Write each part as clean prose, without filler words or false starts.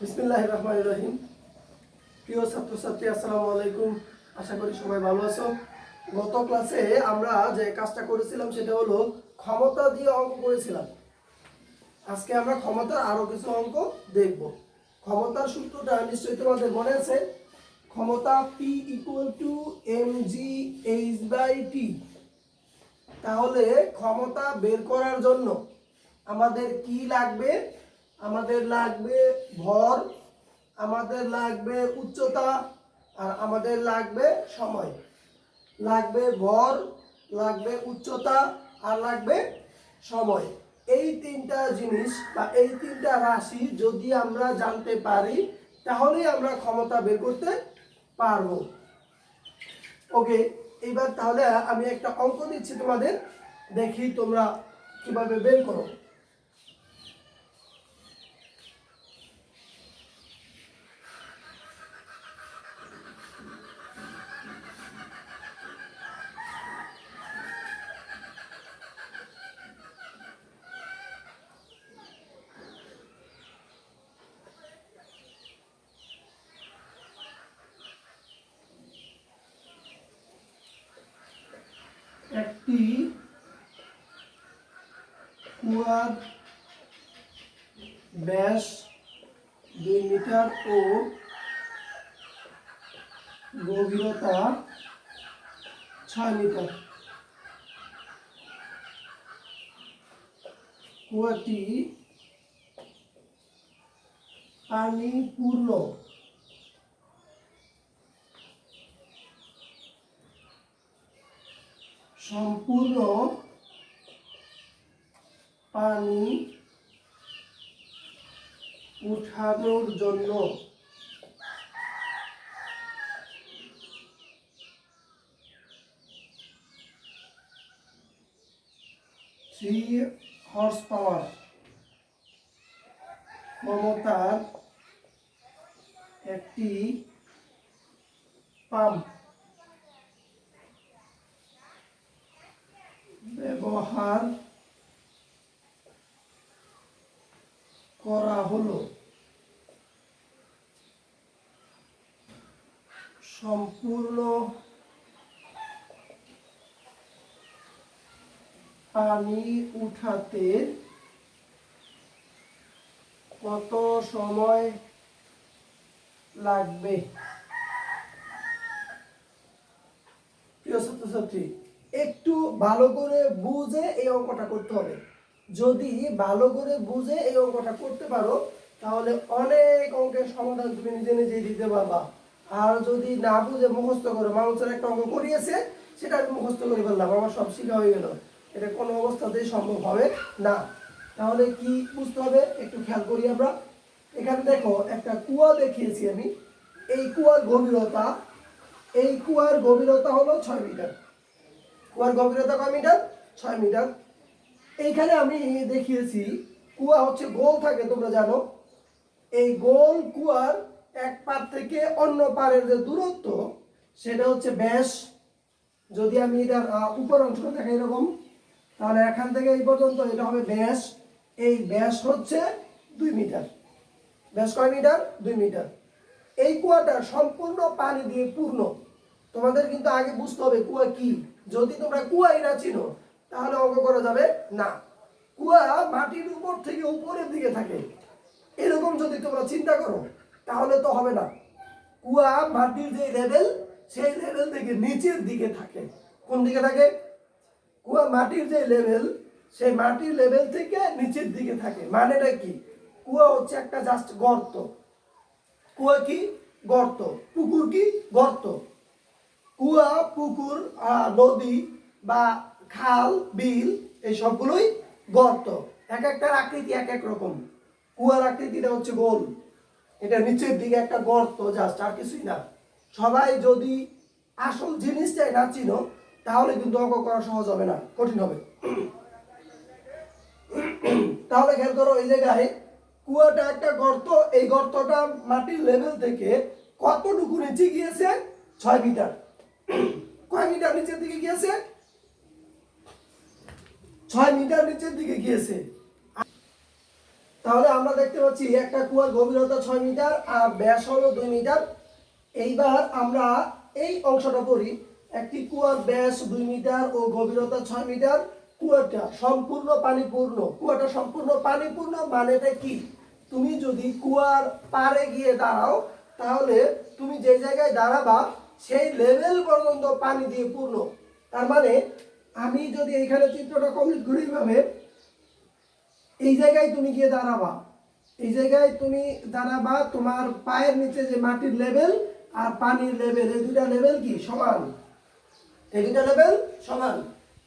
বিসমিল্লাহির রহমানির রহিম। প্রিয় ছাত্রছাত্রী, আসসালামু আলাইকুম। আশা করি সবাই ভালো আছো। গত ক্লাসে আমরা যে কাজটা করেছিলাম সেটা হলো ক্ষমতা দিয়ে অঙ্ক করেছিলাম। আজকে আমরা ক্ষমতার আরো কিছু অঙ্ক দেখব। ক্ষমতার সূত্রটা নিশ্চয়ই তোমাদের মনে আছে। ক্ষমতা P = mgh/t। তাহলে ক্ষমতা বের করার জন্য আমাদের কি লাগবে? আমাদের লাগবে ভর, আমাদের লাগবে উচ্চতা, আর আমাদের লাগবে সময়। লাগবে ভর, লাগবে উচ্চতা, আর লাগবে সময়। এই তিনটা জিনিস বা এই তিনটা রাশি যদি আমরা জানতে পারি তাহলেই আমরা ক্ষমতা বের করতে পারবো। ওকে, এবার তাহলে আমি একটা অঙ্ক দিচ্ছি তোমাদের, দেখি তোমরা কিভাবে বের করো। একটি কুয়ার ব্যাস 2 মিটার ও গভীরতা 6 মিটার। কুয়াটি পানিপূর্ণ। সম্পূর্ণ পানি উঠানোর জন্য 3 হর্স পাওয়ার ক্ষমতার একটি পাম্প ব্যবহার করা হলো। সম্পূর্ণ পানি উঠাতে কত সময় লাগবে? প্রিয় ছাত্রছাত্রী, একটু ভালো করে বুঝে এই অঙ্কটা করতে হবে। যদি ভালো করে বুঝে এই অঙ্কটা করতে পারো তাহলে অনেক অঙ্কের সমাধান তুমি নিজে নিজেই দিতে পারবা। আর যদি না বুঝে মুখস্থ করো, মানুষের একটা অঙ্ক করিয়েছে সেটা আমি মুখস্থ করে ফেললাম, আমার সব শিখা হয়ে গেল, এটা কোনো অবস্থাতেই সম্ভব হবে না। তাহলে কি বুঝতে হবে একটু খেয়াল করি আমরা। এখানে দেখো একটা কুয়া দেখিয়েছি আমি। এই কুয়ার গভীরতা, এই কুয়ার গভীরতা হলো 6 মিটার। কুয়ার গভীরতা কয় মিটার? 6 মিটার। এইখানে আমি দেখিয়েছি কুয়া হচ্ছে গোল থাকে, তোমরা জানো। এই গোল কুয়ার এক পার থেকে অন্য পারের যে দূরত্ব সেটা হচ্ছে ব্যাস। যদি আমি এটার উপর অংশটা দেখাই এরকম, তাহলে এখান থেকে এই পর্যন্ত এটা হবে ব্যাস। এই ব্যাস হচ্ছে 2 মিটার। ব্যাস কয় মিটার? 2 মিটার। এই কুয়াটা সম্পূর্ণ পানি দিয়ে পূর্ণ। তোমাদের কিন্তু আগে বুঝতে হবে কুয়া কি। যদি তোমরা কুয়াই না চিনো তাহলে অঙ্ক করা যাবে না। কুয়া মাটির উপর থেকে উপরের দিকে থাকে, এরকম যদি তোমরা চিন্তা করো তাহলে তো হবে না। কুয়া মাটির যে লেভেল সেই লেভেল থেকে নিচের দিকে থাকে। কোন দিকে থাকে? কুয়া মাটির যে লেভেল সেই মাটির লেভেল থেকে নিচের দিকে থাকে। মানেটা কি? কুয়া হচ্ছে একটা জাস্ট গর্ত। কুয়া কি? গর্ত। পুকুর কি? গর্ত। কুয়া, পুকুর, নদী বা খাল, বিল, এই সবগুলোই গর্ত। এক একটার আকৃতি এক এক রকম। কুয়ার আকৃতিটা হচ্ছে গোল, এটা নিচের দিকে একটা গর্ত, জাস্ট, আর কিছুই না। সবাই যদি আসল জিনিসটাই না চিনো তাহলে কিন্তু অঙ্ক করা সহজ হবে না, কঠিন হবে। তাহলে খেয়াল করো, এই জায়গায় কুয়াটা একটা গর্ত। এই গর্তটা মাটির লেভেল থেকে কতটুকু নিচে গিয়েছে? 6 মিটার। কয় মিটার নিচের দিকে গিয়েছে? 6 মিটার নিচের দিকে গিয়েছে। তাহলে আমরা দেখতে পাচ্ছি একটা কুয়ার গভীরতা 6 মিটার আর ব্যাস হলো 2 মিটার। এইবার আমরা এই অংশটা পড়ি। একটি কুয়ার ব্যাস 2 মিটার ও গভীরতা 6 মিটার। কুয়াটা সম্পূর্ণ পানিপূর্ণ। কুয়াটা সম্পূর্ণ পানিপূর্ণ মানেটা কি? তুমি যদি কুয়ার পাড়ে গিয়ে দাঁড়াও তাহলে তুমি যে জায়গায় দাঁড়াবা সেই লেভেল পর্যন্ত পানি দিয়ে পূর্ণ। তার মানে আমি যদি এইখানে চিত্রটা কমপ্লিট করি এইভাবে, এই জায়গায় তুমি গিয়ে দাঁড়াবা, এই জায়গায় তুমি দাঁড়াবা, তোমার পায়ের নিচে যে মাটির লেভেল আর পানির লেভেল, এই দুটা লেভেল কি সমান? এই দুটা লেভেল সমান।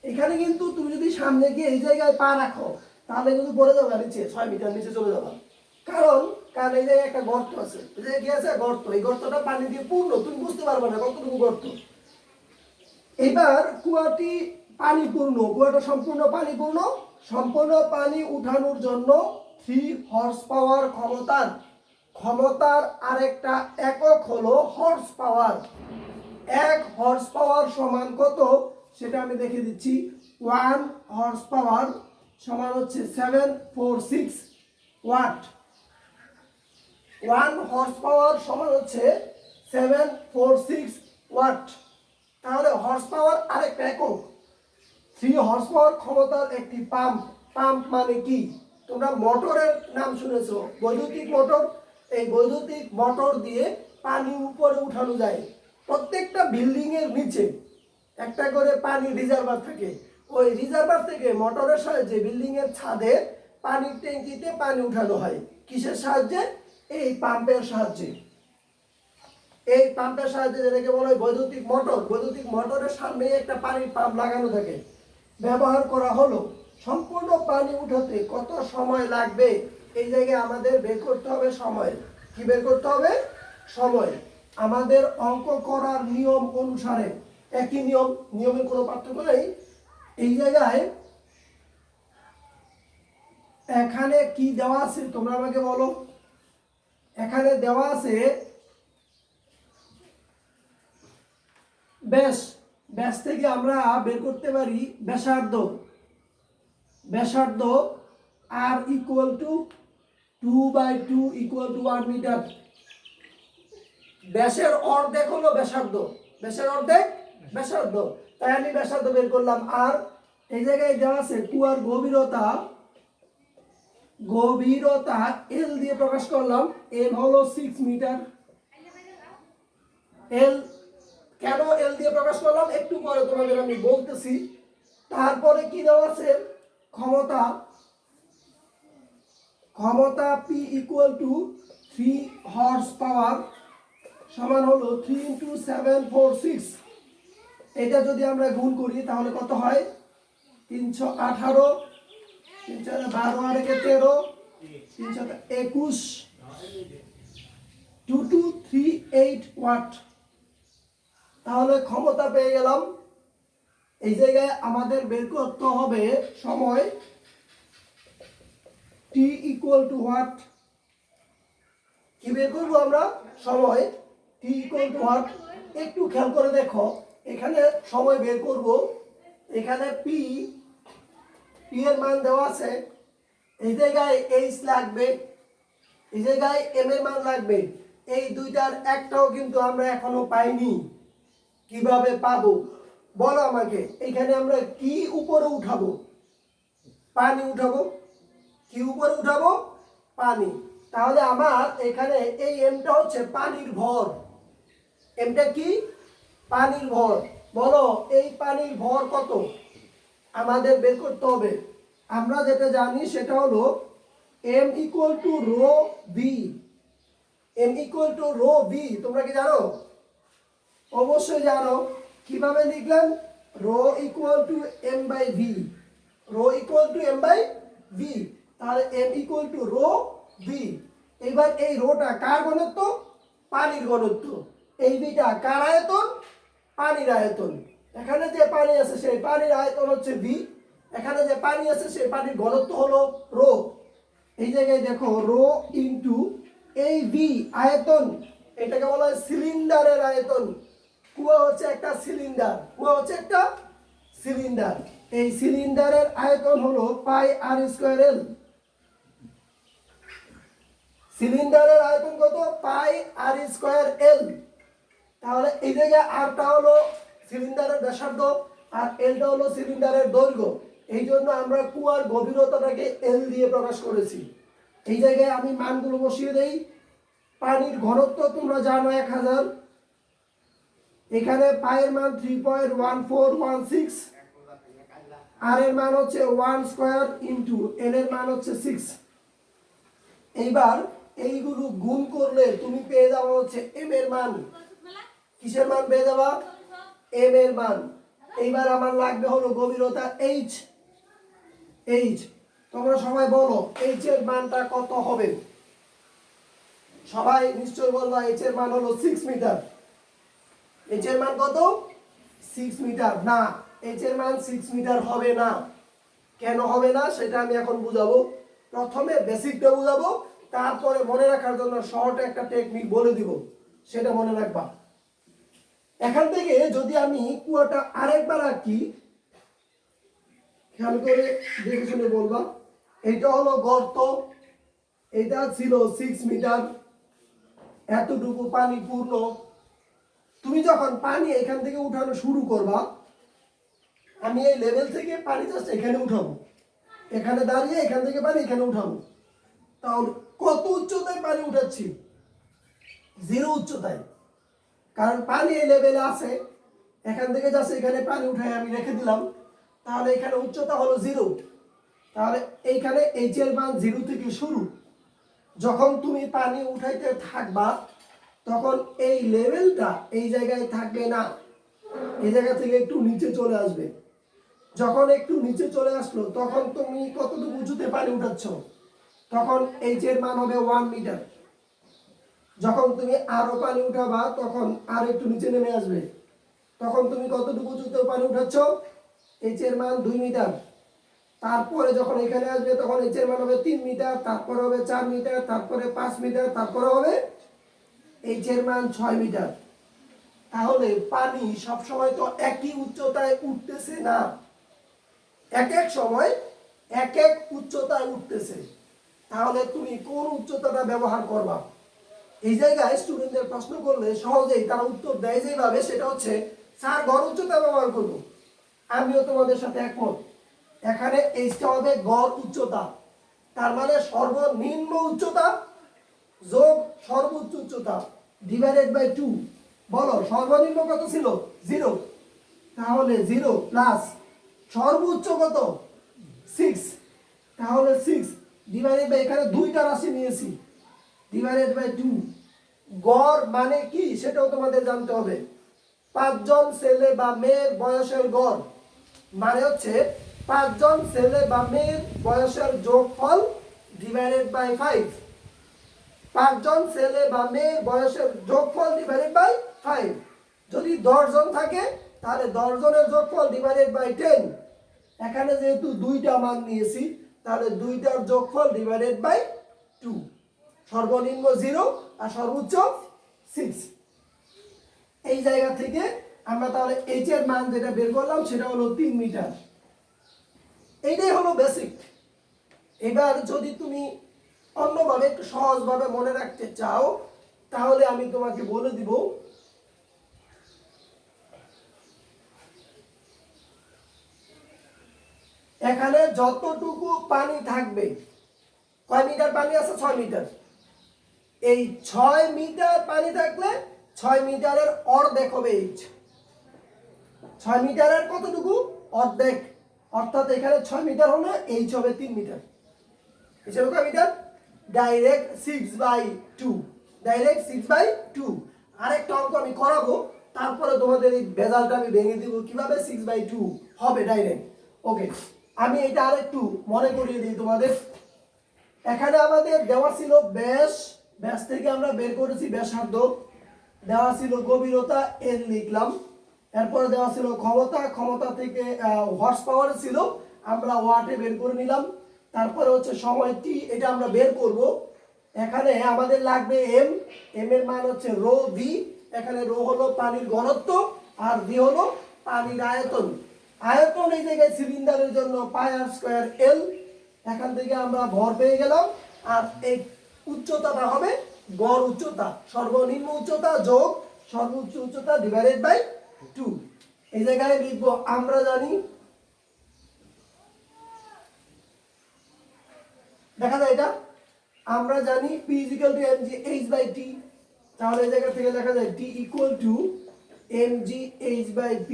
এখানে কিন্তু তুমি যদি সামনে গিয়ে এই জায়গায় পা রাখো তাহলে কিন্তু পড়ে যাবে নিচে, 6 মিটার নিচে চলে যাবা। কারণ কারণ এই জায়গায় একটা গর্ত আছে, এই জায়গায় কি আছে? গর্ত। এই গর্তটা পানি দিয়ে পূর্ণ, তুমি বুঝতে পারবে না কতটুকু গর্ত। এবার কুয়াটি পানিপূর্ণ, কুয়াটা সম্পূর্ণ পানিপূর্ণ। সম্পূর্ণ পানি উঠানোর জন্য 3 হর্স পাওয়ার ক্ষমতার আরেকটা একক হলো হর্স পাওয়ার। 1 হর্স পাওয়ার সমান কত সেটা আমি দেখিয়ে দিচ্ছি। 1 হর্স পাওয়ার সমান হচ্ছে 746 ওয়াট। 1 হর্স পাওয়ার সমান হচ্ছে 746 ওয়াট। তাহলে হর্স পাওয়ার আরেকটা একক। 3 হর্স পাওয়ার ক্ষমতার একটি পাম্প। পাম্প মানে কি? তোমরা মোটরের নাম শুনেছো, বৈদ্যুতিক মোটর। এই বৈদ্যুতিক মোটর দিয়ে পানি উপরে উঠানো যায়। প্রত্যেকটা বিল্ডিং এর নিচে একটা করে পানি রিজার্ভার থাকে। ওই রিজার্ভার থেকে মোটরের সাহায্যে বিল্ডিং এর ছাদে পানির ট্যাঙ্কিতে পানি উঠানো হয়। কিসের সাহায্যে? এই পাম্পের সাহায্যে। এই পাম্পের সাহায্যে, যেটাকে বলা হয় বৈদ্যুতিক মোটর। বৈদ্যুতিক মোটরের সামনে একটা পানির পাম্প লাগানো থাকে। ব্যবহার করা হলো। সম্পূর্ণ পানি উঠাতে কত সময় লাগবে এই জায়গায় আমাদের বের করতে হবে সময়। কি বের করতে হবে? সময়। আমাদের অঙ্ক করার নিয়ম অনুসারে একই নিয়ম, নিয়মের কোনো পার্থক্য নেই। এই জায়গায় এখানে কি দেওয়া আছে তোমরা আমাকে বলো। এখানে দেওয়া আছে ব্যাস। ব্যাস থেকে আমরা বের করতে পারি ব্যাসার্ধ। ব্যাসার্ধ আর equal to 2/2 equal to 1 metre. ব্যাসের অর্ধেক হলো ব্যাসার্ধ। ব্যাসের অর্ধেক ব্যাসার্ধ। তাই আমি ব্যাসার্ধ বের করলাম। আর এই জায়গায় দেওয়া আছে কুয়ার গভীরতা। গভীরতা এল দিয়ে প্রকাশ করলাম। এল হলো 6 মিটার। এল কেন এল দিয়ে প্রকাশ করলাম একটু পরে তোমাদের আমি বলতেছি। তারপরে কি দেওয়া আছে? ক্ষমতা। ক্ষমতা P equal to 3 horse power সমান হলো 3 × 746। এটা যদি আমরা গুণ করি তাহলে কত হয়? 318, 312 আর 13, 321, 2238 ওয়াট। তাহলে ক্ষমতা পেয়ে গেলাম। এই জায়গায় আমাদের বের করতে হবে সময়। T equal to what? কি বের করবো আমরা? সময়। T equal to what? একটু খেয়াল করে দেখো, এখানে সময় বের করব। এখানে পি এর মান দেওয়া আছে। এই জায়গায় এইচ লাগবে, এই জায়গায় এম এর মান লাগবে। এই দুইটার একটাও কিন্তু আমরা এখনো পাইনি। কিভাবে পাবো বলো আমাকে। এখানে আমরা কি উপরে উঠাবো? পানি উঠাবো। কি উপরে উঠাবো? পানি। তাহলে আমার এখানে এই এমটা হচ্ছে পানির ভর। এমটা কি? পানির ভর। বলো এই পানির ভর কত আমাদের বের করতে হবে। আমরা যেটা জানি সেটা হলো M equal to rho V. M equal to rho V. তোমরা কি জানো? অবশ্যই জানো। কিভাবে লিখলাম? Rho equal to M by V. Rho equal to M by V. তাহলে M equal to rho V. এবার এই রোটা কার ঘনত্ব? পানির ঘনত্ব। এই ভিটা কার আয়তন? পানির আয়তন। এখানে যে পানি আছে সেই পানির আয়তন হচ্ছে ভি। এখানে যে পানি আছে সেই পানির ঘনত্ব হলো রো। এই জায়গায় দেখো রো ইনটু এই ভি আয়তন। এটাকে বলা হয় সিলিন্ডারের আয়তন। কুয়া হচ্ছে একটা সিলিন্ডার। কুয়া হচ্ছে একটা সিলিন্ডার। এই সিলিন্ডারের আয়তন হলো পাই আর স্কয়ার এল। সিলিন্ডারের আয়তন কত? পাই আর স্কয়ার এল। তাহলে এই জায়গায় আরটা হলো সিলিন্ডারের ব্যাসার্ধ আর এলটা হলো সিলিন্ডারের দৈর্ঘ্য। এই জন্য আমরা কুয়ার গভীরতাটাকে এল দিয়ে প্রকাশ করেছি। এই জায়গায় আমি মানগুলো বসিয়ে দেই। পানির ঘনত্ব তোমরা জানো 1000। এখানে পায়ের মান 3.1416, আর এর মান হচ্ছে 1 স্কয়ার ইনটু এল এর মান হচ্ছে 6। এইবার এইগুলো গুণ করলে তুমি পেয়ে যাবে হচ্ছে এম এর মান। কিসের মান পেয়ে যাবা? এম এর মান। এইবার আমার লাগবে হলো গভীরতা এইচ। এইচ তোমরা সবাই বলো এইচ এর মানটা কত হবে? সবাই নিশ্চয় বলবা এইচ এর মান হলো 6 মিটার। এইচ এর মান কত? 6 মিটার। না, এইচ এর মান 6 মিটার হবে না। কেন হবে না সেটা আমি এখন বুঝাবো। প্রথমে বেসিকটা বুঝাবো, তারপরে মনে রাখার জন্য শর্ট একটা টেকনিক বলে দিব, সেটা মনে রাখবা। এখান থেকে যদি আমি কুয়াটা আরেকবার আঁকি, খেয়াল করে দেখে শুনে বলবা। এটা হলো গর্ত, এটা ছিল 6 মিটার, এতটুকু পানি পূর্ণ। তুমি যখন পানি এখান থেকে উঠানো শুরু করবা, আমি এই লেভেল থেকে পানি জাস্ট এখানে উঠাবো, এখানে দাঁড়িয়ে এখান থেকে পানি এখানে উঠাবো। তাহলে কত উচ্চতায় পানি উঠাচ্ছি? 0 উচ্চতায়। কারণ পানি এই লেভেলে আছে, এখান থেকে জাস্ট এখানে পানি উঠাই আমি রেখে দিলাম, তাহলে এখানে উচ্চতা হলো 0। তাহলে এইখানে এইচ এর মান 0 থেকে শুরু। যখন তুমি পানি উঠাইতে থাকবা তখন এই লেভেলটা এই জায়গায় থাকবে না, এই জায়গা থেকে একটু নিচে চলে আসবে। যখন একটু নিচে চলে আসলো তখন তুমি কতটুকু উঁচুতে পানি উঠাচ্ছ? তখন এইচ এর মান হবে 1 মিটার। যখন তুমি আরো পানি উঠাবা তখন আরো একটু নিচে নেমে আসবে, তখন তুমি কতটুকু উঁচুতে পানি উঠাচ্ছ? এইচ এর মান 2 মিটার। তারপরে যখন এখানে আসবে তখন এইচ এর মান হবে 3 মিটার, তারপরে হবে 4 মিটার, তারপরে 5 মিটার, তারপরে হবে এইচ এর মান 6 মিটার। তাহলে পানি সব সময় তো একই উচ্চতায় উঠতেছে না, এক এক সময় এক এক উচ্চতায় উঠতেছে। তাহলে তুমি কোন উচ্চতাটা ব্যবহার করবা? এই জায়গায় স্টুডেন্টদের প্রশ্ন করলে সহজেই তারা উত্তর দেয় যেভাবে, সেটা হচ্ছে স্যার গড় উচ্চতা ব্যবহার করবো। আমিও তোমাদের সাথে একমত। এখানে এইচটা হবে গড় উচ্চতা, তার মানে সর্বনিম্ন উচ্চতা যোগ সর্বোচ্চ উচ্চতা ডিভাইডেড বাই 2। বলো সর্বনিম্ন কত ছিল? 0। তাহলে 0 প্লাস সর্বোচ্চ কত? 6। তাহলে 6 ডিভাইডেড বাই, এখানে দুইটা রাশি নিয়েছি, ডিভাইডেড বাই 2। গড় মানে কি সেটাও তোমাদের জানতে হবে। 5 জন ছেলে বা মেয়ের বয়সের গড় মানে হচ্ছে 5 জন ছেলে বা মেয়ের বয়সের যোগফল ডিভাইডেড বাই 5। 5 জন ছেলে বা মেয়ের বয়সের যোগফল ডিভাইডেড বাই 5। যদি 10 জন থাকে তাহলে 10 জনের যোগফল ডিভাইডেড বাই 10। এখানে যেহেতু দুইটা মান নিয়েছি তাহলে দুইটার যোগফল ডিভাইডেড বাই 2। সর্বনিম্ন 0 আর সর্বোচ্চ 6। এই জায়গা থেকে আমরা তাহলে এইচ এর মান যেটা বের করলাম সেটা হলো 3 মিটার। এইটাই হলো বেসিক। এবার যদি তুমি অন্যভাবে একটু সহজভাবে মনে রাখতে চাও তাহলে আমি তোমাকে বলে দিব, এখানে যতটুকু পানি থাকবে, কয় মিটার পানি আছে? 6 মিটার। এই 6 মিটার পানি থাকলে 6 মিটারের অর্ধেক হবে এইচ। 6 মিটারের কতটুকু? অর্ধেক। অর্থাৎ এখানে 6 মিটার হলে এইচ হবে 3 মিটার। হিসেবে কয় মিটার? ডাইরেক্ট 6/2। ডাইরেক্ট 6/2। আরেকটা অঙ্ক আমি করাবো, তারপরে তোমাদের এই ভেজালটা আমি ভেঙে দিব কিভাবে 6/2 হবে ডাইরেক্ট। ওকে, আমি এটা আরেকটু মনে করিয়ে দিই তোমাদের। এখানে আমাদের দেওয়া ছিল ব্যাস, ব্যাস থেকে আমরা বের করেছি ব্যাসার্ধ, দেওয়া ছিল গভীরতা এল লিখলাম, এরপরে দেওয়া ছিল ক্ষমতা, ক্ষমতা থেকে হর্স পাওয়ার ছিল আমরা ওয়াটে বের করে নিলাম, তারপরে হচ্ছে সময় টি, এটা আমরা বের করব। এখানে আমাদের লাগবে এম, এম এর মান হচ্ছে রো ভি। এখানে রো হলো পানির ঘনত্ব আর ভি হলো পানির আয়তন। আয়তন এই জায়গায় সিলিন্ডারের জন্য পাই আর স্কয়ার এল। এখান থেকে আমরা ভর পেয়ে গেলাম। আর এই উচ্চতাটা হবে গড় উচ্চতা, সর্বনিম্ন উচ্চতা যোগ সর্বোচ্চ উচ্চতা ডিভাইডেড বাই 2। এই জায়গায় লিখব আমরা জানি, দেখা যায় এটা আমরা জানি p mgh/t, তাহলে এই জায়গা থেকে লেখা যায় t mgh/p।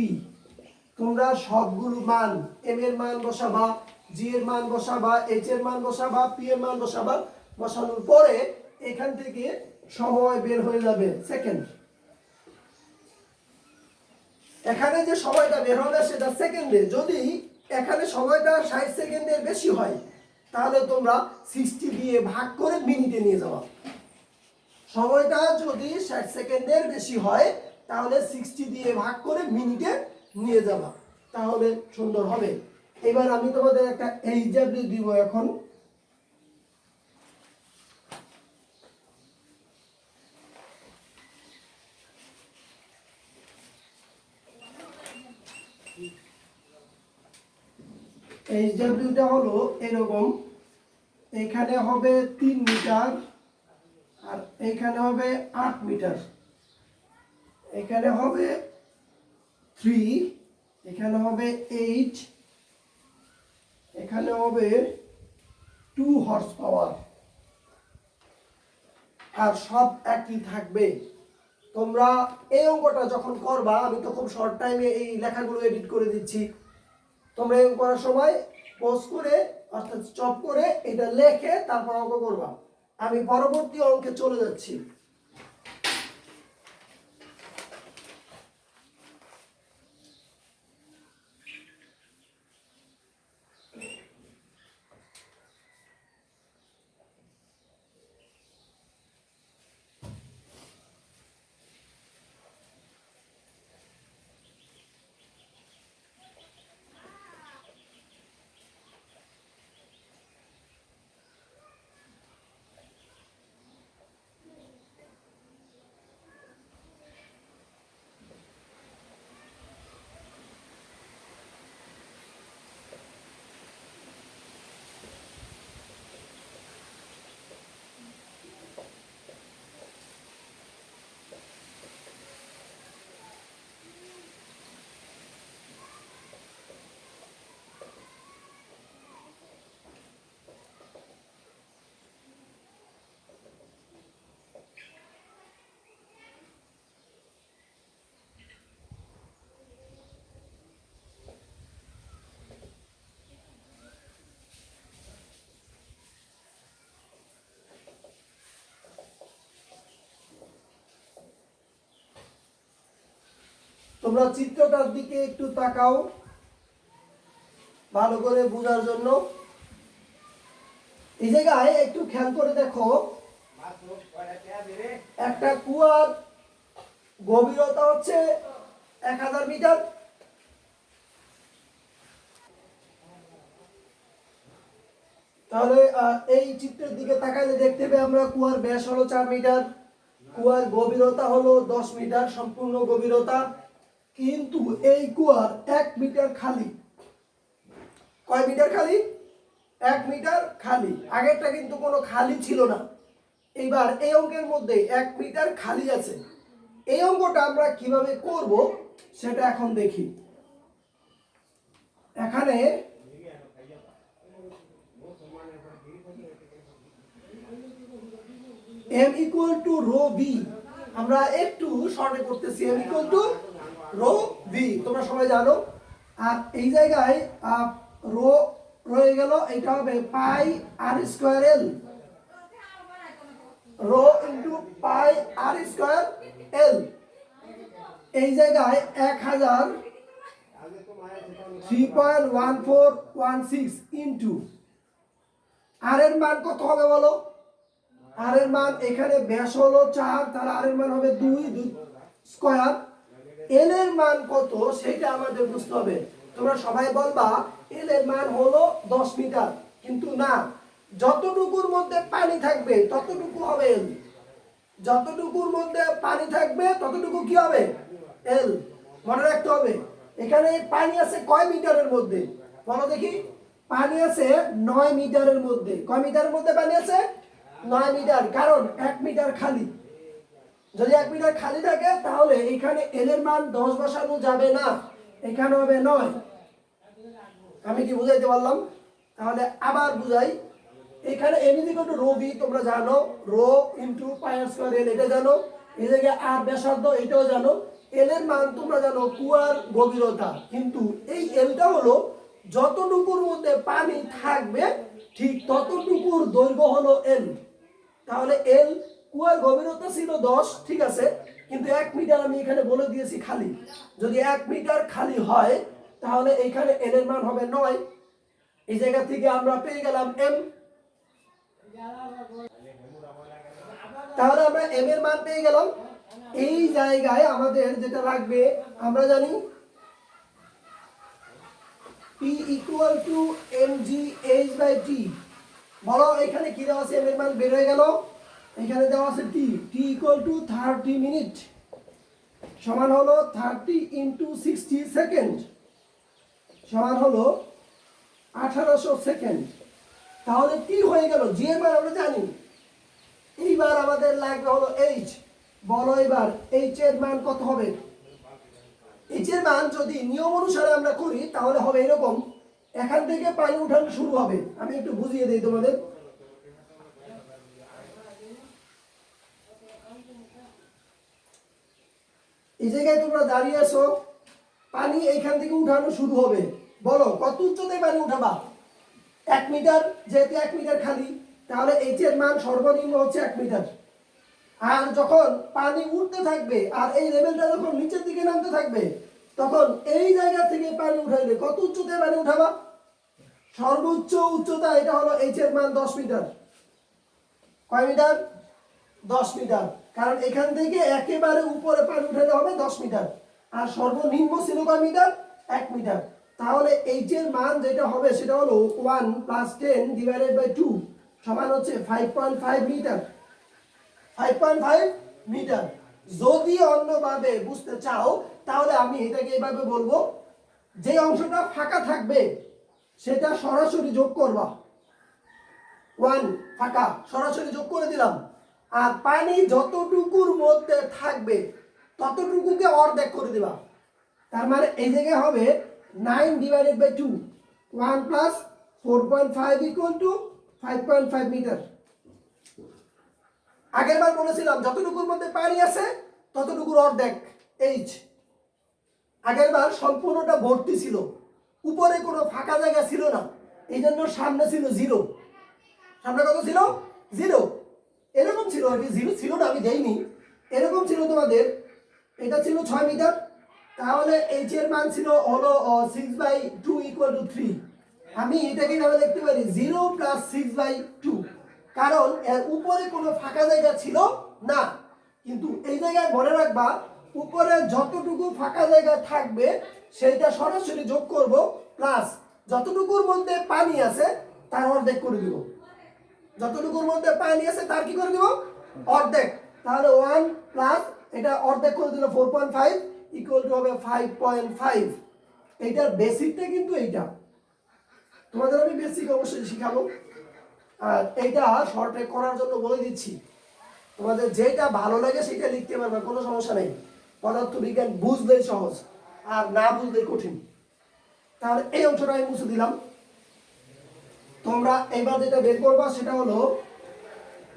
তোমরা সবগুলো মান m এর মান বসাবা, g এর মান বসাবা, h এর মান বসাবা, p এর মান বসাবা, বসানোর পরে এখান থেকে সময় বের হয়ে যাবে সেকেন্ড। এখানে যে সময়টা বের হবে সেটা সেকেন্ডে। যদি এখানে সময়টা 60 সেকেন্ডের বেশি হয় তাহলে তোমরা 60 দিয়ে ভাগ করে মিনিটে নিয়ে যাবা। সময়টা যদি 60 সেকেন্ডের বেশি হয় তাহলে 60 দিয়ে ভাগ করে মিনিটে নিয়ে যাবা, তাহলে সুন্দর হবে। এবার আমি তোমাদের একটা এইচডব্লিউ দিব এখন। এইচডব্লিউটা হলো এরকম, এখানে হবে 3 মিটার আর এখানে হবে 8 মিটার, এখানে হবে 3, এখানে হবে 8, এখানে হবে 2 হর্স পাওয়ার, আর সব একই থাকবে। তোমরা এই অঙ্কটা যখন করবা, আমি তো খুব শর্ট টাইমে এই লেখাগুলো এডিট করে দিচ্ছি, তোমরা এই করার সময় পজ করে অর্থাৎ স্টপ করে এটা লেখে তারপর অঙ্ক করবা। আমি পরবর্তী অঙ্কে চলে যাচ্ছি। তোমরা চিত্রটার দিকে একটু তাকাও ভালো করে বোঝার জন্য। এই জায়গায় একটু খেয়াল করে দেখো, একটা কুয়ার গভীরতা হচ্ছে 1000 মিটার, তাহলে এই চিত্রের দিকে তাকালে দেখতে পাই আমরা কুয়ার ব্যাস হলো 4 মিটার, কুয়ার গভীরতা হলো 10 মিটার সম্পূর্ণ গভীরতা। কিন্তু এই কুয়ার 1 মিটার খালি। কয় মিটার খালি? 1 মিটার খালি। আগেরটা কিন্তু কোনো খালি ছিল না। এবার এই অঙ্কের মধ্যে 1 মিটার খালি আছে। এই অঙ্কটা আমরা কিভাবে করব সেটা এখন দেখি। এখানে m equal to rho v, আমরা একটু শর্টে করতেছি, m equal to rho v, তোমরা সবাই জানো। আর এই জায়গায় রো রয়ে গেল, এটা হবে pi r square l, rho into pi r square l। এই জায়গায় 1000 3.1416 ইনটু r এর মান কত হবে বলো? r এর মান এখানে ব্যাস হলো 4, তাহলে r এর মান হবে 2 স্কয়ার। l এর মান কত সেটা আমাদের বুঝতে হবে। তোমরা সবাই বলবা l এর মান হলো 10 মিটার, কিন্তু না, যতটুকুর মধ্যে পানি থাকবে ততটুকু হবে l, যতটুকুর মধ্যে পানি থাকবে ততটুকু কি হবে? l। মনে রাখতে হবে এখানে পানি আছে কয় মিটারের মধ্যে বলো দেখি? পানি আছে 9 মিটারের মধ্যে। কয় মিটারের মধ্যে পানি আছে? 9 মিটার, কারণ 1 মিটার খালি। যদি 1 মিটার খালি থাকে তাহলে এখানে এল এর মান 10 বসানো যাবে না, এখানে হবে 9। আমি কি বুঝাইতে পারলাম? তাহলে আবার বুঝাই। এখানে M is equal to rho V, তোমরা জানো, rho into pi r square L, এটা জানো। এই জায়গায় আর ব্যাসার্ধ, এটাও জানো। এল এর মান তোমরা জানো কুয়ার গভীরতা, কিন্তু এই এলটা হলো যতটুকুর মধ্যে পানি থাকবে ঠিক ততটুকুর দৈর্ঘ্য হলো এল। তাহলে এল কুয়ার গভীরতা ছিল 10, ঠিক আছে, কিন্তু 1 মিটার আমি এখানে বলে দিয়েছি খালি। যদি 1 মিটার খালি হয় তাহলে এখানে এল এর মান হবে 9। এই জায়গা থেকে আমরা পেয়ে গেলাম এম। তাহলে আমরা এম এর মান পেয়ে গেলাম। এই জায়গায় আমাদের যেটা লাগবে, আমরা জানি P ইকুয়াল টু mgh/t। বলো এখানে কি দেওয়া আছে? এম এর মান বের হয়ে গেল। এখানে দেওয়া আছে টি, টি ইকুয়াল টু 30 মিনিট, সমান হলো 30 ইন্টু 60 সেকেন্ড, সমান হলো 1800 সেকেন্ড। তাহলে টি হয়ে গেল, জি এর মান আমরা জানি। এইবার আমাদের লাগবে হলো এইচ। বলো এবার এইচ এর মান কত হবে? এইচ এর মান যদি নিয়ম অনুসারে আমরা করি তাহলে হবে এরকম, এখান থেকে পানি উঠানো শুরু হবে। আমি একটু বুঝিয়ে দিই তোমাদের। এই জায়গায় তোমরা দাঁড়িয়ে আছো, পানি এইখান থেকে উঠানো শুরু হবে। বলো কত উচ্চতায় পানি উঠাবা? 1 মিটার, যেহেতু 1 মিটার খালি, তাহলে এইচ এর মান সর্বনিম্ন হচ্ছে 1 মিটার। আর যখন পানি উঠতে থাকবে আর এই লেভেলটা যখন নিচের দিকে নামতে থাকবে, তখন এই জায়গা থেকে পানি উঠাইলে কত উচ্চতায় পানি উঠাবা? সর্বোচ্চ উচ্চতা, এটা হলো এইচ এর মান 10 মিটার। কয় মিটার? 10 মিটার। কারণ এখান থেকে একেবারে উপরে পানি উঠাতে হবে 10 মিটার, আর সর্বনিম্ন ছিল কয় মিটার? 1 মিটার। তাহলে এইচ এর মান যেটা হবে সেটা হলো 1 + 10 / 2 সমান হচ্ছে 5.5 মিটার। 5.5 মিটার। যদি অন্যভাবে বুঝতে চাও তাহলে আমি এটাকে এইভাবে বলবো, যে অংশটা ফাঁকা থাকবে সেটা সরাসরি যোগ করবা। 1 ফাঁকা সরাসরি যোগ করে দিলাম, আর পানি যতটুকুর মধ্যে থাকবে ততটুকুকে অর্ধেক করে দিবা। তার মানে এই জায়গায় হবে 9/2, 1 + 4.5 = 5.5 মিটার। আগের বার বলেছিলাম যতটুকুর মধ্যে পানি আছে ততটুকুর অর্ধেক এইচ। আগের বার সম্পূর্ণটা ভর্তি ছিল, উপরে কোনো ফাঁকা জায়গা ছিল না, এই জন্য সামনে ছিল 0। সামনে কত ছিল? 0। এরকম ছিল, এটা 0 ছিল না, আমি দেইনি। এরকম ছিল তোমাদের, এটা ছিল 6 মিটার। তাহলে এইচ এর মান ছিল হলো 6/2 = 3। আমি এটাকে কিভাবে লিখতে পারি? 0 + 6/2, কারণ এর উপরে কোনো ফাঁকা জায়গা ছিল না। কিন্তু এই জায়গায় মনে রাখবা, উপরে যতটুকু ফাঁকা জায়গা থাকবে সেইটা সরাসরি যোগ করব, প্লাস যতটুকুর মধ্যে পানি আছে তার অর্ধেক করে দিব। যতটুকুর মধ্যে পানি আছে তার কি করে দিব? অর্ধেক। তাহলে 1 প্লাস এটা অর্ধেক করে দিলে 4.5 = হবে 5.5। এইটার বেসিকটা কিন্তু এইটা তোমাদের আমি বেসিক অবশ্যই শিখাবো, আর এইটা শর্টে করার জন্য বলে দিচ্ছি। তোমাদের যেটা ভালো লাগে সেটা লিখতে পারবে, কোনো সমস্যা নেই। পদার্থবিজ্ঞান বুঝলেই সহজ, আর না বুঝলেই কঠিন। তাহলে এই অংশটা আমি মুছে দিলাম। তোমরা এবার যেটা বের করবা সেটা হলো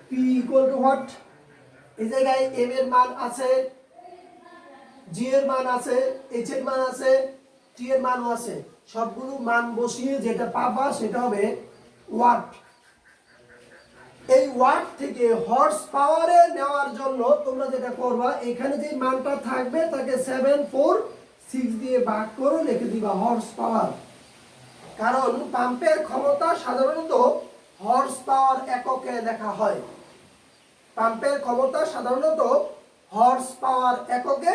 P = what? এই জায়গায় m এর মান আছে, g এর মান আছে, h এর মান আছে, t এর মানও আছে। সবগুলো মান বসিয়ে যেটা পাবা সেটা হবে ওয়াট। এই ওয়াট থেকে হর্স পাওয়ারে নেওয়ার জন্য তোমরা যেটা করবা, এখানে যে মানটা থাকবে তাকে 746 দিয়ে ভাগ করে লিখে দিবা হর্স পাওয়ার। কারণ পাম্পের ক্ষমতা সাধারণত হর্স পাওয়ার এককে লেখা হয়। পাম্পের ক্ষমতা সাধারণত হর্স পাওয়ার এককে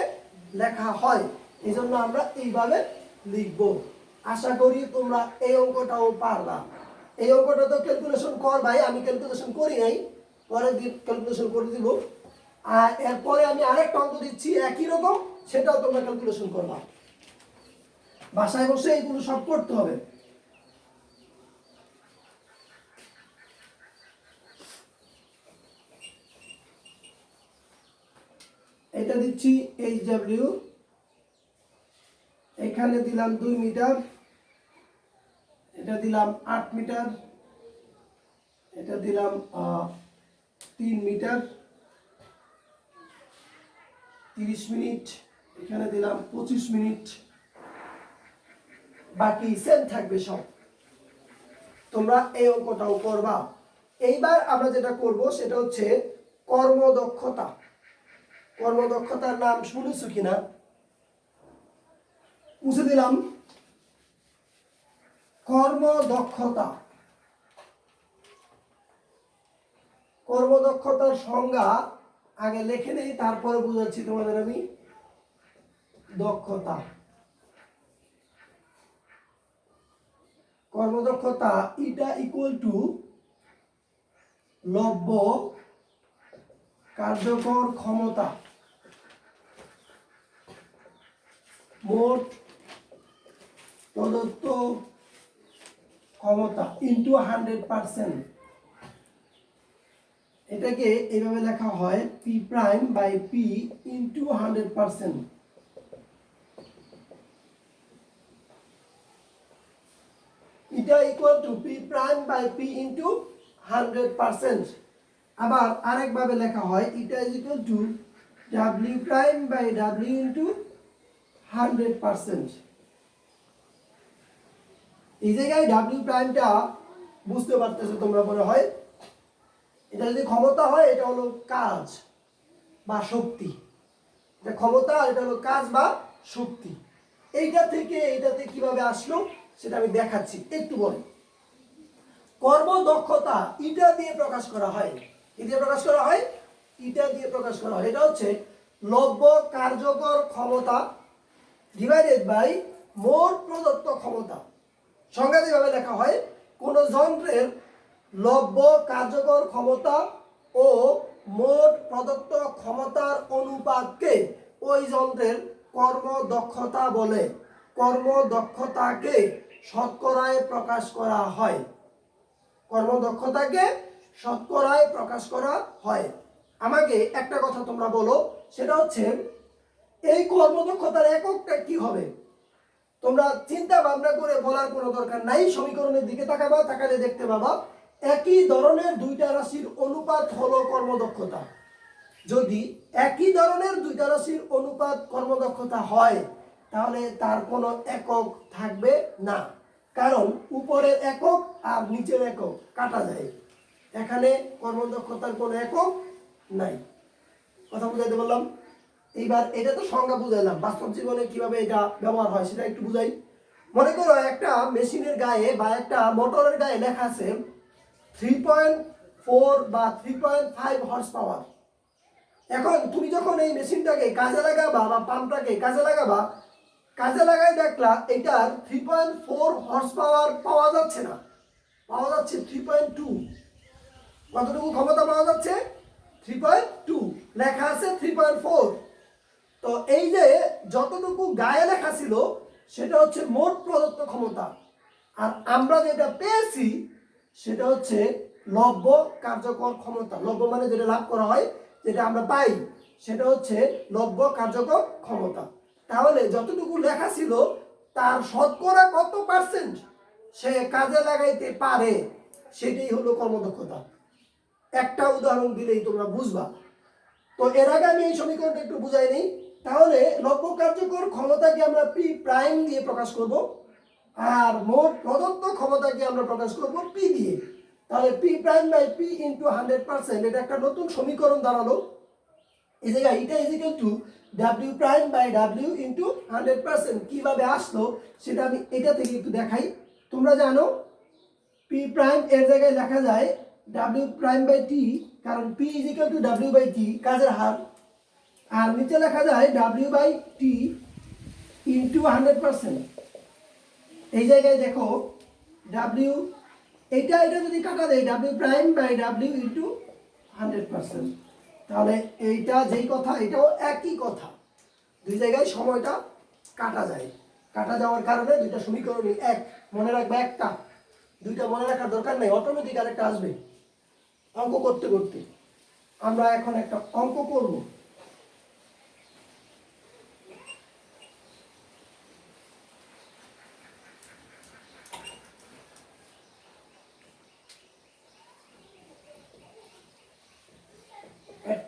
লেখা হয়, এই জন্য আমরা এইভাবে লিখব। আশা করি তোমরা এই অঙ্কটাও পারবা। এই অঙ্কটা তো ক্যালকুলেশন কর ভাই, আমি ক্যালকুলেশন করি নাই, পরের দিন ক্যালকুলেশন করে দিব। আর এরপরে আমি আরেকটা অঙ্ক দিচ্ছি একই রকম, সেটাও তোমরা ক্যালকুলেশন করবা। বাসায় বসে এইগুলো সব করতে হবে। এটা দিচ্ছি HW, এখানে দিলাম 2 মিটার, এটা দিলাম 8 মিটার, এটা দিলাম 3 মিটার, 30 মিনিট, এখানে দিলাম 25 মিনিট, বাকি সেম থাকবে সব। তোমরা এই অঙ্কটাও করবা। এইবার আমরা যেটা করব সেটা হচ্ছে কর্মদক্ষতা। কর্মদক্ষতার নাম শুনেছো কিনা? মুছে দিলাম। কর্মদক্ষতা, কর্মদক্ষতার সংজ্ঞা আগে লিখে নেই, তারপরে বুঝাচ্ছি তোমাদের আমি। দক্ষতা, কর্মদক্ষতা এটা ইকুয়াল টু লব্য কার্যকর ক্ষমতা মোট প্রদত্ত ক্ষমতা ইন্টু 100%। এটাকে এইভাবে লেখা হয় P prime by P into 100%। এটা equal to P prime by P into 100%। আবার আরেকভাবে লেখা হয় এটা is equal to W prime by W into 100%। এই জায়গায় W প্রাইমটা বুঝতে পারতেছো তোমরা মনে হয়। এটা যদি ক্ষমতা হয় এটা হলো কাজ বা শক্তি, এটা ক্ষমতা, এটা হলো কাজ বা শক্তি। এইটা থেকে এটাতে কিভাবে আসলো সেটা আমি দেখাচ্ছি, একটু বলি। কর্মদক্ষতা ইটা দিয়ে প্রকাশ করা হয়। কি দিয়ে প্রকাশ করা হয়? ইটা দিয়ে প্রকাশ করা হয়। এটা হচ্ছে লব্য কার্যকর ক্ষমতা ডিভাইডেড বাই মোট প্রদত্ত ক্ষমতা। সংজ্ঞা যেভাবে লেখা হয়, কোন যন্ত্রের লব্য কার্যকর ক্ষমতা ও মোট প্রদত্ত ক্ষমতার অনুপাতকে ওই যন্ত্রের কর্মদক্ষতা বলে। কর্মদক্ষতাকে শতকরায় প্রকাশ করা হয়। কর্মদক্ষতাকে শতকরায় প্রকাশ করা হয়। আমাকে একটা কথা তোমরা বলো, সেটা হচ্ছে এই কর্মদক্ষতার এককটা কি হবে? তোমরা চিন্তা ভাবনা করে বলার কোনো দরকার নাই। সমীকরণের দিকে তাকাবা, তাকালে দেখতে পাবা একই ধরনের দুইটা রাশির অনুপাত হলো কর্মদক্ষতা। যদি একই ধরনের দুইটা রাশির অনুপাত কর্মদক্ষতা হয় তাহলে তার কোনো একক থাকবে না, কারণ উপরের একক আর নিচের একক কাটা যায়। এখানে কর্মদক্ষতার কোনো একক নাই। কথা বুঝাইতে বললাম? এইবার এটা তো সংজ্ঞা বুঝাইলাম, বাস্তব জীবনে কিভাবে এটা ব্যবহার হয় সেটা একটু বুঝাই। মনে করো একটা মেশিনের গায়ে বা একটা মোটরের গায়ে লেখা আছে 3.4 বা 3.5 হর্স পাওয়ার। এখন তুমি যখন এই মেশিনটাকে কাজে লাগাবা বা পাম্পটাকে কাজে লাগাবা, কাজে লাগাই দেখলা এটার 3.4 হর্স পাওয়ার পাওয়া যাচ্ছে না, পাওয়া যাচ্ছে 3.2। কতটুকু ক্ষমতা পাওয়া যাচ্ছে? 3.2। লেখা আছে 3.4। তো এই যে যতটুকু গায়ে লেখা ছিল সেটা হচ্ছে মোট প্রদত্ত ক্ষমতা, আর আমরা যেটা পেয়েছি সেটা হচ্ছে লব্য কার্যকর ক্ষমতা। লব্য মানে যেটা লাভ করা হয়, যেটা আমরা পাই, সেটা হচ্ছে লব্য কার্যকর ক্ষমতা। তাহলে যতটুকু লেখা ছিল তার শতকরা কত পার্সেন্ট সে কাজে লাগাইতে পারে সেটাই হলো কর্মদক্ষতা। একটা উদাহরণ দিলেই তোমরা বুঝবা। তো এর আগে আমি এই সমীকরণটা একটু বুঝাই নিই। তাহলে লব্য কার্যকর ক্ষমতাকে আমরা P প্রাইম দিয়ে প্রকাশ করব, আর মোট প্রদত্ত ক্ষমতাকে আমরা প্রকাশ করব P দিয়ে। তাহলে P prime by P into 100%, এটা একটা নতুন সমীকরণ দাঁড়ালো। এই জায়গায় এটা is equal to W prime by W into 100%। কিভাবে আসলো সেটা আমি এটা থেকে একটু দেখাই। তোমরা জানো P প্রাইম এর জায়গায় লেখা যায় W প্রাইম বাই T, কারণ P is equal to W by T কাজের হার, আর নিচে লেখা যায় W বাই T ইন্টু 100%। এই জায়গায় দেখো W, এটা যদি কাটা দেয় W prime by W into 100%, তাহলে এইটা যেই কথা এটাও একই কথা। দুই জায়গায় সময়টা কাটা যায়। কাটা যাওয়ার কারণে দুইটা সমীকরণই এক। মনে রাখবে একটা, দুইটা মনে রাখার দরকার নেই, অটোমেটিক আরেকটা আসবে অঙ্ক করতে করতে। আমরা এখন একটা অঙ্ক করব।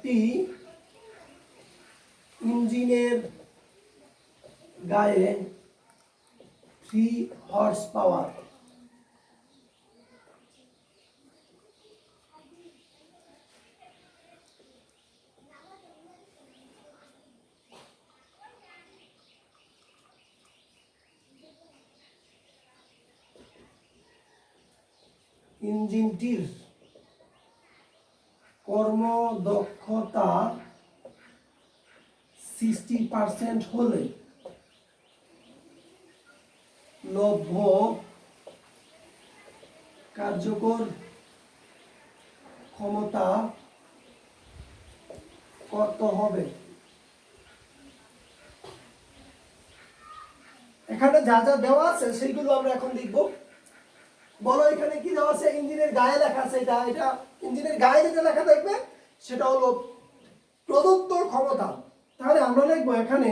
একটি ইঞ্জিনের গায়ে 3 হর্স পাওয়ার ইঞ্জিনটির কর্মদক্ষতা 60% হলে লভ্য কার্যকর ক্ষমতা কত হবে? এখানে যা যা দেওয়া আছে সেইগুলো আমরা এখন লিখব। বলো এখানে কি দেওয়া আছে? ইঞ্জিনের গায়ে লেখা আছে, এটা ইঞ্জিনের গায়ে যেটা লেখা থাকবে সেটা হলো প্রদত্ত ক্ষমতা। তাহলে আমরা লিখবো এখানে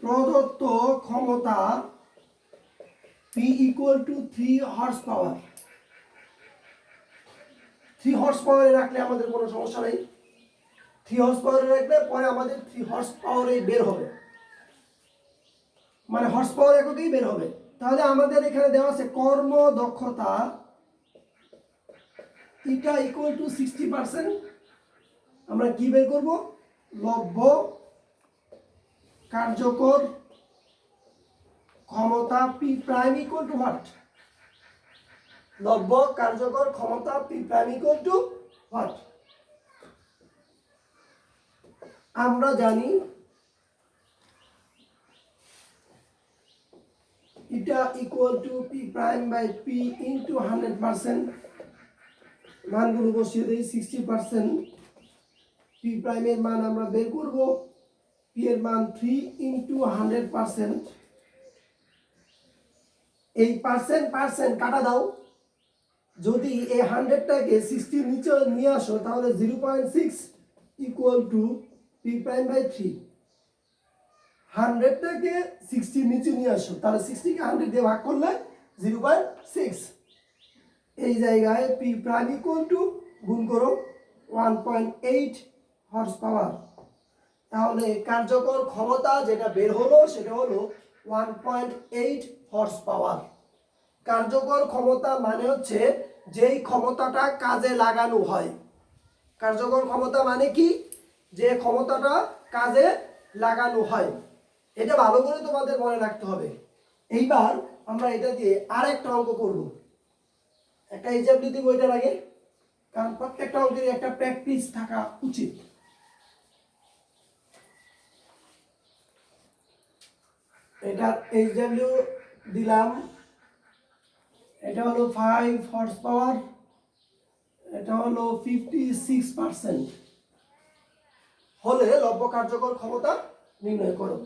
প্রদত্ত ক্ষমতা P equal to 3 horse power. 3 horse পাওয়ারে রাখলে আমাদের কোনো সমস্যা নেই। 3 হর্স পাওয়ারে রাখলে পরে আমাদের 3 হর্স পাওয়ারে বের হবে, মানে হর্স পাওয়ার এককেই বের হবে। তাহলে আমাদের এখানে দেওয়া আছে কর্মদক্ষতা এটা ইকুয়াল টু 60%। আমরা কি বের করব? লভ্য কার্যকর ক্ষমতা P prime equal to what? লভ্য কার্যকর ক্ষমতা P prime equal to what? আমরা জানি এটা equal to P prime by P into 100%। মানগুলো বসিয়ে দেই। 60% P প্রাইমের মান আমরা বের করব, P এর মান 3 ইনটু 100%। এই পার্সেন্ট পার্সেন্ট কাটা দাও। যদি এই 100টাকে 60 নিচে নিয়ে আসো তাহলে 0.6 equal to P prime by 3। 100টাকে 60 নিচে নিয়ে আসো, তাহলে 60কে 100 দিয়ে ভাগ করলে 0.6। এই জায়গায় P প্রাইম ইকুয়াল টু গুণ করো 1.8 হর্স পাওয়ার। তাহলে কার্যকর ক্ষমতা যেটা বের হলো সেটা হলো 1.8 হর্স পাওয়ার। কার্যকর ক্ষমতা মানে হচ্ছে যেই ক্ষমতাটা কাজে লাগানো হয়। কার্যকর ক্ষমতা মানে কি? যে ক্ষমতাটা কাজে লাগানো হয়। এটা ভালো করে তোমাদের মনে রাখতে হবে। এইবার আমরা এটা দিয়ে আরেকটা অঙ্ক করব। একটা হিসাব দিতে বইটার আগে, কারণ প্রত্যেকটা অঙ্কের একটা প্র্যাকটিস থাকা উচিত। এটার এইচডব্লিউ দিলাম, এটা হলো 5 হর্স পাওয়ার, এটা হলো 56% হলে লভ্য কার্যকর ক্ষমতা নির্ণয় করো।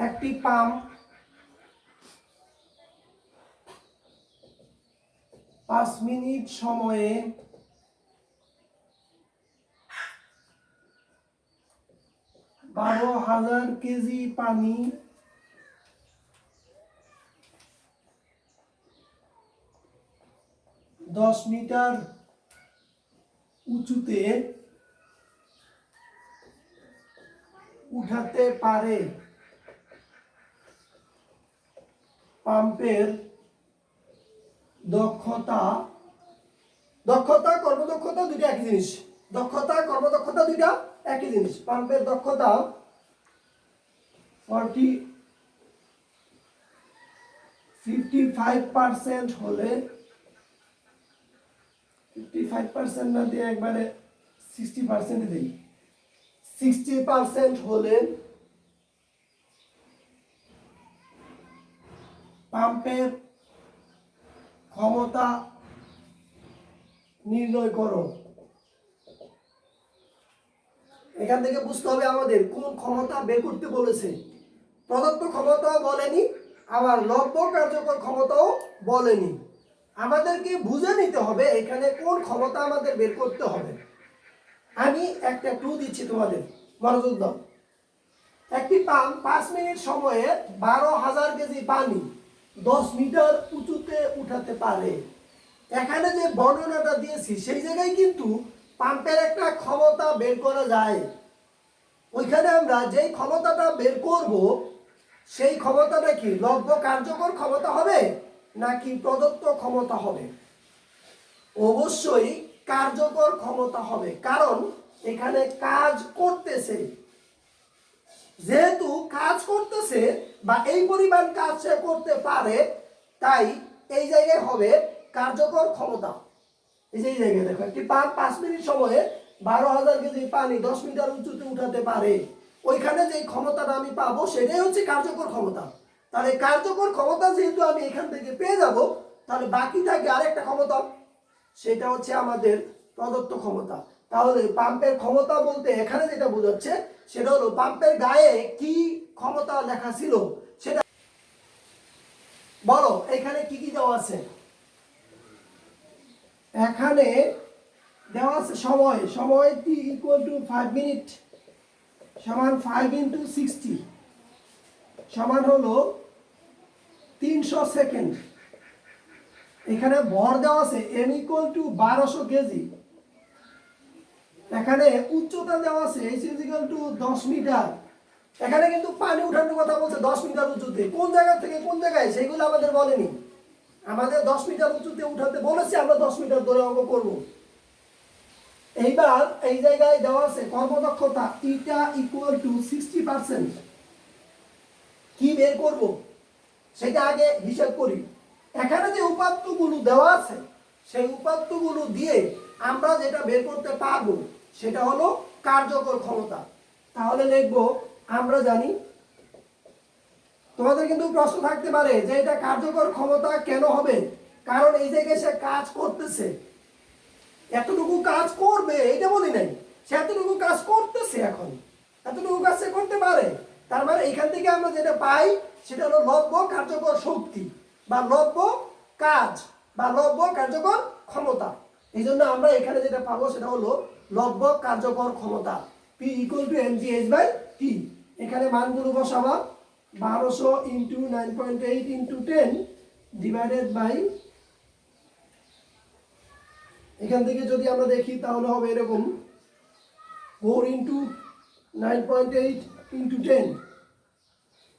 একটি পাম্প 5 মিনিট সময়ে 12,000 কেজি পানি দশ মিটার উঁচুতে উঠাতে পারে। পাম্পের দক্ষতা, দক্ষতা কর্মদক্ষতা দুটো একই জিনিস। দক্ষতা কর্মদক্ষতা দুটো একই জিনিস। পাম্পের দক্ষতা 55% হলে, 55% না দিয়ে একবারে 60% দিই। 60% হলে পাম্পের ক্ষমতা নির্ণয় করো। এখান থেকে বুঝতে হবে আমাদের কোন ক্ষমতা বের করতে বলেছে। প্রদত্ত ক্ষমতাও বলেনি, আবার লভ্য কার্যকর ক্ষমতাও বলেনি। আমাদেরকে বুঝে নিতে হবে এখানে কোন ক্ষমতা আমাদের বের করতে হবে। আমি একটা ক্লু দিচ্ছি তোমাদের, মনোযোগ দাও। একটি পাম্প 5 মিনিট সময়ে 12,000 কেজি পানি 10 মিটার উঁচুতে উঠাতে পারে। এখানে যে বর্ণনাটা দিয়েছি সেই জায়গায় কিন্তু পাম্পের একটা ক্ষমতা বের করা যায়। ওইখানে আমরা যেই ক্ষমতাটা বের করব সেই ক্ষমতাটা কি লব্ধ কার্যকর ক্ষমতা হবে নাকি প্রদত্ত ক্ষমতা হবে? অবশ্যই কার্যকর ক্ষমতা হবে, কারণ এখানে কাজ করতেছে। যেহেতু কাজ করতেছে বা এই পরিমাণ কাজ সে করতে পারে, তাই এই জায়গায় হবে কার্যকর ক্ষমতা। এই যে এই জায়গায় দেখো, একটি পাম্প 5 মিনিট সময়ে 12,000 কেজি পানি 10 মিটার উঁচুতে উঠাতে পারে। ওইখানে যে ক্ষমতাটা আমি পাবো সেটাই হচ্ছে কার্যকর ক্ষমতা। তাহলে কার্যকর ক্ষমতা যেহেতু আমি এখান থেকে পেয়ে যাব, তাহলে বাকি থাকে আরেকটা ক্ষমতা, সেটা হচ্ছে আমাদের প্রদত্ত ক্ষমতা। তাহলে পাম্পের ক্ষমতা বলতে এখানে যেটা বোঝাচ্ছে সেটা হলো পাম্পের গায়ে কি ক্ষমতা লেখা ছিল সেটা বলো। এখানে কি কি দেওয়া আছে? এখানে দেওয়া আছে সময়। সময় t ইকুয়াল টু 5 মিনিট সমান 5 ইন্টু 60 সমান হলো 300 সেকেন্ড। এখানে ভর দেওয়া আছে m ইকুয়াল টু 1200 কেজি। এখানে উচ্চতা দেওয়া আছে h ইকুয়াল টু 10 মিটার। এখানে কিন্তু পানি উঠানোর কথা বলছে 10 মিটার উঁচুতে। কোন জায়গা থেকে কোন জায়গায় সেগুলো আমাদের বলেনি। আমাদের 10 মিটার উঁচুতে উঠাতে বলেছে, আমরা 10 মিটার ধরে অঙ্ক করব। এইবার এই জায়গায় দেওয়া আছে কর্মদক্ষতা ইটা ইকুয়াল টু 60%। কি বের করব সেটা আগে হিসাব করি। এখানে যে উপাত্তগুলো দেওয়া আছে সেই উপাত্তগুলো দিয়ে আমরা যেটা বের করতে পারবো সেটা হলো কার্যকর ক্ষমতা। তাহলে লিখবো, আমরা জানি, তোমাদের কিন্তু প্রশ্ন থাকতে পারে যে এটা কার্যকর ক্ষমতা কেন হবে, কারণ এই জায়গায় সে কাজ করতেছে। এতটুকু কাজ করবে এটা বলি নাই, সে এতটুকু কাজ করতেছে। এখন এতটুকু কাজ সে করতে পারে, তার মানে এখান থেকে আমরা যেটা পাই সেটা হলো লব্ধ কার্যকর শক্তি বা লব্ধ কাজ বা লব্ধ কার্যকর ক্ষমতা। এই জন্য আমরা এখানে যেটা পাবো সেটা হলো লব্ধ কার্যকর ক্ষমতা, P ইকুয়াল টু mgh/t। এখানে মানগুলো বসাবা, 1200 ইন্টু 9.8 ইন্টু 10 ডিভাইডেড বাই, এখান থেকে যদি আমরা দেখি তাহলে হবে এরকম 4 ইন্টু 9.8 ইন্টু 10,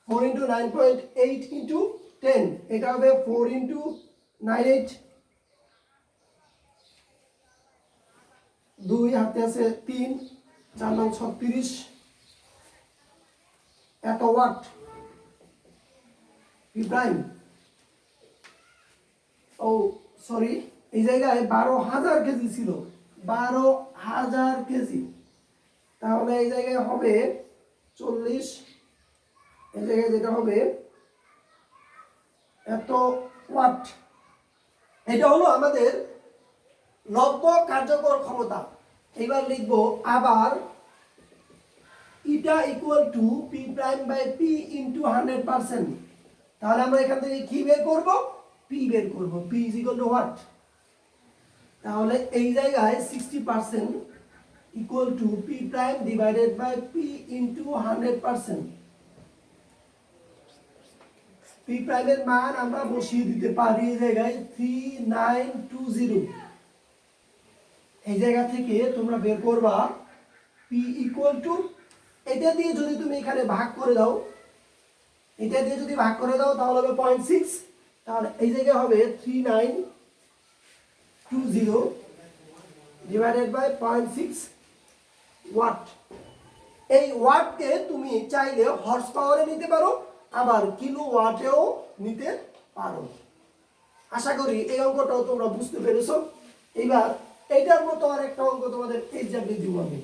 4 ইন্টু 9.8 ইন্টু 10, এটা হবে 4 ইন্টু 98, 2 হাতে আছে 3, 4 9 36, এত ওয়াট পি প্রাইম। ও সরি, এই জায়গায় 12,000 কেজি ছিল, 12,000 কেজি। তাহলে এই জায়গায় হবে 40, এই জায়গায় যেটা হবে এত ওয়াট। এটা হলো আমাদের লব্ধ কার্যকর ক্ষমতা। এবার লিখব আবার eta equal to P prime by P into 100%। তাহলে আমরা এখান থেকে কি বের করব? পি বের করব। P is equal to what? তাহলে এই জায়গায় 60% equal to P prime divided by P into 100%। P প্রাইমের মান আমরা বসিয়ে দিতে পারি এই জায়গায় 3920। এই জায়গা থেকে তোমরা বের করবা পি ইকুয়াল টু, এটা দিয়ে যদি তুমি এখানে ভাগ করে দাও, এটা দিয়ে যদি ভাগ করে দাও তাহলে হবে 0.6। তাহলে এই জায়গায় হবে 3920 ডিভাইডেড বাই 0.6 ওয়াট। এই ওয়াটকে তুমি চাইলে হর্স পাওয়ারে নিতে পারো, আবার কিলো ওয়াটেও নিতে পারো। আশা করি এই অঙ্কটাও তোমরা বুঝতে পেরেছো। এবার এইটার মতো আর একটা অঙ্ক তোমাদের এক্সাম্পল দিব আমি।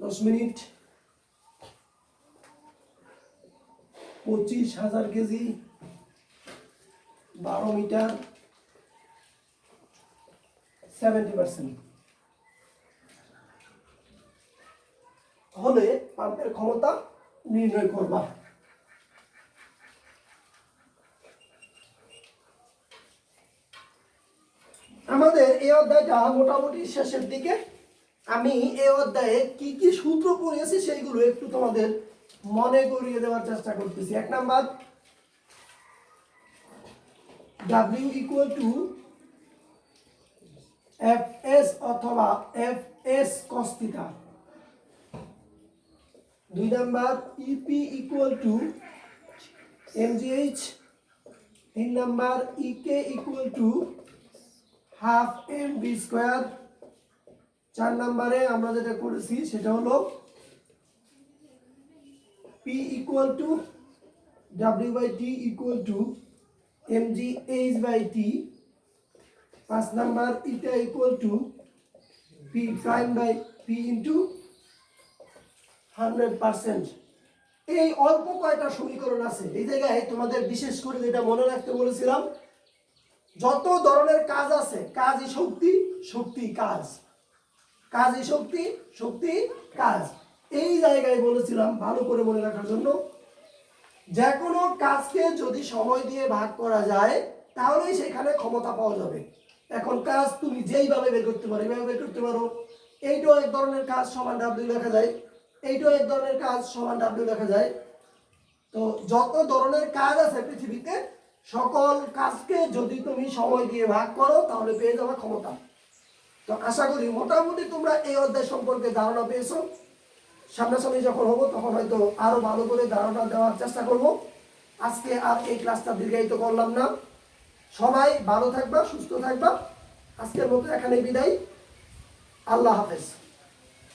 দশ মিনিট 25,000 কেজি 12 মিটার 70% হলে পাম্পের ক্ষমতা নির্ণয় করবা। আমাদের এই অধ্যায়টা মোটামুটি শেষের দিকে। আমি এই অধ্যায়ে কি কি সূত্র পড়েছি সেইগুলো একটু তোমাদের মনে করিয়ে দেওয়ার চেষ্টা করতেছি। 1 number, W equal to Fs অথবা Fs cos theta. 2 number, EP equal to mgh। 3 number, EK equal to half mv square. 4 নম্বরে আমরা যেটা করেছি সেটা হলো P equal to W/T equal to mgh/t। 5 number, eta equal to P prime by P into 100%। এই অল্প কয়টা সমীকরণ আছে, এই জায়গায় তোমাদের বিশেষ করে যেটা মনে রাখতে বলেছিলাম, যত ধরনের কাজ আছে, কাজই শক্তি, শক্তি কাজ, কাজই শক্তি, শক্তি কাজ। এই জায়গায় বলেছিলাম ভালো করে মনে রাখার জন্য, যে কোনো কাজকে যদি সময় দিয়ে ভাগ করা যায় তাহলেই সেখানে ক্ষমতা পাওয়া যাবে। এখন কাজ তুমি যেইভাবে বের করতে পারো, এইভাবে বের করতে পারো। এইটাও এক ধরনের কাজ, সমান W লেখা যায়। এইটাও এক ধরনের কাজ, সমান W লেখা যায়। তো যত ধরনের কাজ আছে পৃথিবীতে, সকল কাজকে যদি তুমি সময় দিয়ে ভাগ করো তাহলে পেয়ে যাবে ক্ষমতা। তো আশা করি মোটামুটি তোমরা এই অধ্যায় সম্পর্কে ধারণা পেয়েছো। সামনাসামনি যখন হবো তখন হয়তো আরো ভালো করে ধারণা দেওয়ার চেষ্টা করব। আজকে আর এই ক্লাসটা দীর্ঘায়িত করলাম না। সবাই ভালো থাকবা, সুস্থ থাকবা। আজকের মতো এখানে বিদায়। আল্লাহ হাফেজ।